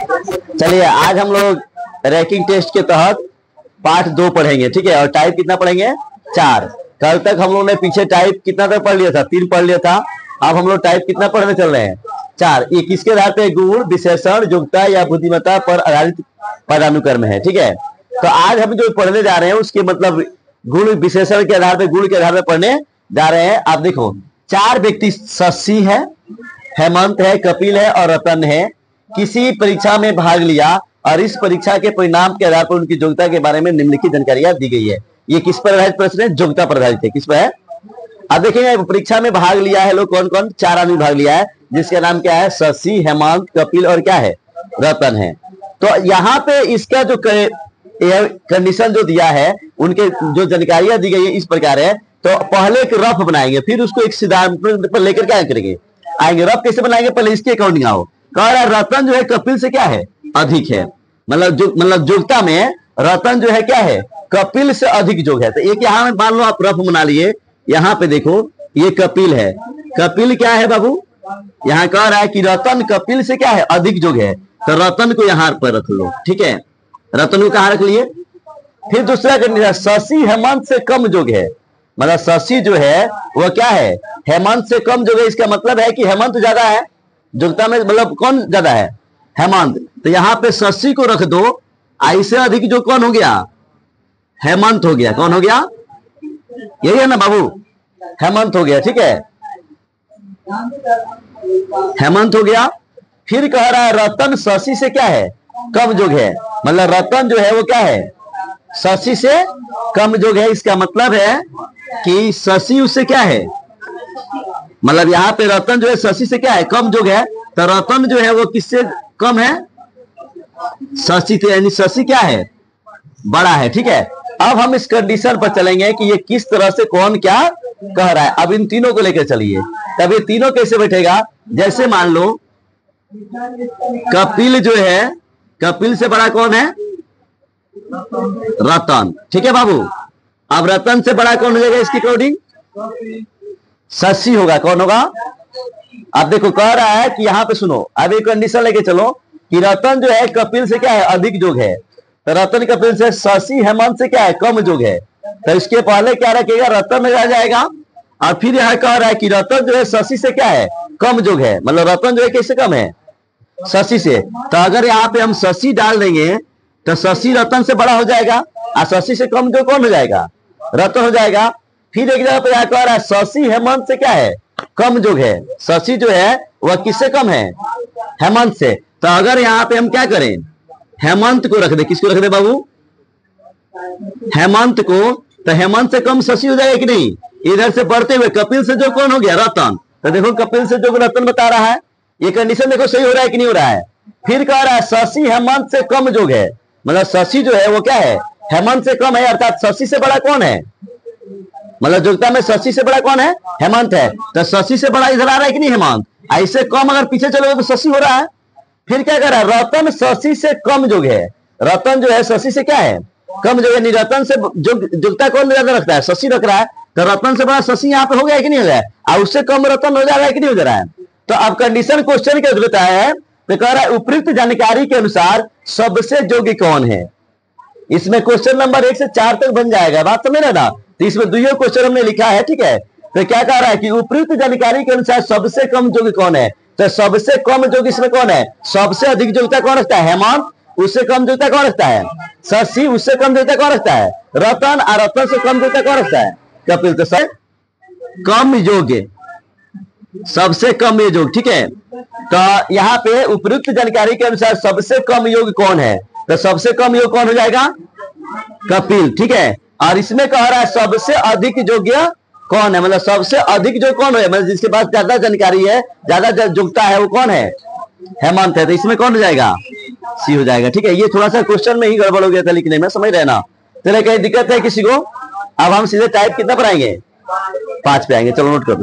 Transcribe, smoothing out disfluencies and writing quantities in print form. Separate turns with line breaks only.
चलिए आज हम लोग रैंकिंग टेस्ट के तहत पार्ट 2 पढ़ेंगे, ठीक है। और टाइप कितना पढ़ेंगे? 4। कल तक हम लोग ने पीछे टाइप कितना तक पढ़ लिया था? 3 पढ़ लिया था। अब हम लोग टाइप कितना पढ़ने चल रहे हैं? 4। ये किसके आधार पे? गुण, विशेषण, योग्यता या बुद्धिमत्ता पर आधारित पदानुक्रम है, ठीक है। तो आज हम जो पढ़ने जा रहे हैं उसके मतलब गुण विशेषण के आधार पे, गुण के आधार पे पढ़ने जा रहे हैं। आप देखो 4 व्यक्ति, शशि है, हेमंत है, कपिल है और रतन है, किसी परीक्षा में भाग लिया और इस परीक्षा के परिणाम के आधार पर उनकी योग्यता के बारे में निम्नलिखित जानकारियां दी गई है। ये किस पर आधारित प्रश्न है? योग्यता पर आधारित है। किस पर है? अब देखेंगे परीक्षा में भाग लिया है लोग कौन कौन? 4 आदमी भाग लिया है, जिसका नाम क्या है? शशि, हेमंत, कपिल और क्या है? रतन है। तो यहाँ पे इसका जो कंडीशन जो दिया है, उनके जो जानकारियां दी गई है इस प्रकार है। तो पहले एक रफ बनाएंगे, फिर उसको एक सिद्धांत पर लेकर क्या करेंगे, आएंगे। रफ कैसे बनाएंगे? पहले इसके अकॉर्डिंग आओ। कह रहा है रतन जो है कपिल से क्या है? अधिक है। मतलब योग्यता में रतन जो है क्या है? कपिल से अधिक योग्य है। तो एक यहाँ मान लो आप रफ बना लिए, यहाँ पे देखो ये कपिल है। कपिल क्या है बाबू? यहाँ कह रहा है कि रतन कपिल से क्या है? अधिक योग्य है। तो रतन को यहाँ पर रख लो, ठीक है। रतन को कहाँ रख लिए? फिर दूसरा कंडीशन, शशि हेमंत से कम योग्य है। मतलब शशि जो है वह क्या है? हेमंत से कम योग्य है। इसका मतलब है कि हेमंत ज्यादा है योग्यता में। मतलब कौन ज्यादा है? हेमंत। तो यहाँ पे शशि को रख दो। इससे अधिक जो कौन हो गया? हेमंत हो गया। कौन हो गया? यही है ना बाबू? हेमंत हो गया, ठीक है। हेमंत हो गया। फिर कह रहा है रतन शशि से क्या है? कम योग्य है। मतलब रतन जो है वो क्या है? शशि से कम योग्य है। इसका मतलब है कि शशि उससे क्या है? मतलब यहाँ पे रतन जो है शशि से क्या है? कम योग्य है। तो रतन जो है वो किससे कम है? शशि से। यानी शशि क्या है? बड़ा है, ठीक है। अब हम इस कंडीशन पर चलेंगे कि ये किस तरह से कौन क्या कह रहा है। अब इन तीनों को लेकर चलिए। तब ये तीनों कैसे बैठेगा? जैसे मान लो कपिल जो है, कपिल से बड़ा कौन है? रतन, ठीक है बाबू। अब रतन से बड़ा कौन हो जाएगा इसकी अकॉर्डिंग? शशि होगा। कौन होगा? अब देखो कह रहा है कि यहाँ पे सुनो, अब एक कंडीशन लेके चलो कि रतन जो है कपिल से क्या है? अधिक योग्य है। तो रतन कपिल से, शशि हेमंत से क्या है? कम योग्य है। तो इसके पहले क्या रखेगा? रतन रह जाएगा। और फिर यह कह रहा है कि रतन जो है शशि से क्या है? कम योग्य है। मतलब रतन जो है कैसे कम है? शशि से। तो अगर यहाँ पे हम शशि डाल देंगे तो शशि रतन से बड़ा हो जाएगा और शशि से कम जो कौन हो जाएगा? रतन हो जाएगा। फिर एक जगह पे यहाँ कह रहा है शशि हेमंत से क्या है? कम योग्य है। शशि जो है वह किससे कम है? हेमंत से। तो अगर यहाँ पे हम क्या करें? हेमंत को रख दे। किसको रख दे बाबू? हेमंत को। तो हेमंत से कम शशि हो जाएगा कि नहीं? इधर से बढ़ते हुए कपिल से जो कौन हो गया? रतन। तो देखो कपिल से जो रतन बता रहा है, ये कंडीशन देखो सही हो रहा है कि नहीं हो रहा है? फिर कह रहा है शशि हेमंत से कम योग्य है। मतलब शशि जो है वो क्या है? हेमंत से कम है। अर्थात शशि से बड़ा कौन है? मतलब योग्यता में शशि से बड़ा कौन है? हेमंत है। तो शशि से बड़ा इधर आ रहा है कि नहीं? हेमंत। ऐसे कम अगर पीछे चलोगे तो शशि हो रहा है। फिर क्या कर रहा है? रतन शशि से कम योग्य है। रतन जो है शशि से क्या है? कम योग्य। नहीं, रतन से योग्यता कौन ज्यादा रखता है? शशि रख रहा है। तो रतन से बड़ा शशि यहाँ पे हो गया कि नहीं हो गया? और उससे कम रतन हो जा रहा है कि नहीं हो जा रहा है? तो अब कंडीशन क्वेश्चन क्या देता है? तो कह रहा है उपयुक्त जानकारी के अनुसार सबसे योग्य कौन है। इसमें क्वेश्चन नंबर 1 से 4 तक बन जाएगा। बात समझ रहे ना? तो इसमें दुइयों क्वेश्चन हमने लिखा है, ठीक है। तो क्या कह रहा है कि उपयुक्त जानकारी के अनुसार सबसे कम योग्य कौन है? तो सबसे कम योग्य इसमें कौन है? सबसे अधिक योग्यता कौन रखता है? हेमंत। उससे कम योग्यता कौन रखता है? शशि। उससे कम योग्यता कौन रखता है? रतन। और रतन से कम योग्यता कौन रखता है? कपिल। तो सबसे कम योग्य, सबसे कम योग्य, ठीक है। तो यहाँ पे उपयुक्त जानकारी के अनुसार सबसे कम योग्य कौन है? तो सबसे कम योग्य कौन हो जाएगा? कपिल, ठीक है। और इसमें कह रहा है सबसे अधिक योग्य कौन है? मतलब सबसे अधिक जो कौन है? मतलब जिसके पास ज्यादा जानकारी है, ज्यादा योग्यता है, वो कौन है? हेमंत है। तो इसमें कौन हो जाएगा? सी हो जाएगा, ठीक है। ये थोड़ा सा क्वेश्चन में ही गड़बड़ हो गया था लिखने में, समझ रहे ना? चलिए कहीं दिक्कत है किसी को? अब हम सीधे टाइप कितना पर आएंगे? 5 पे आएंगे। चलो नोट करो।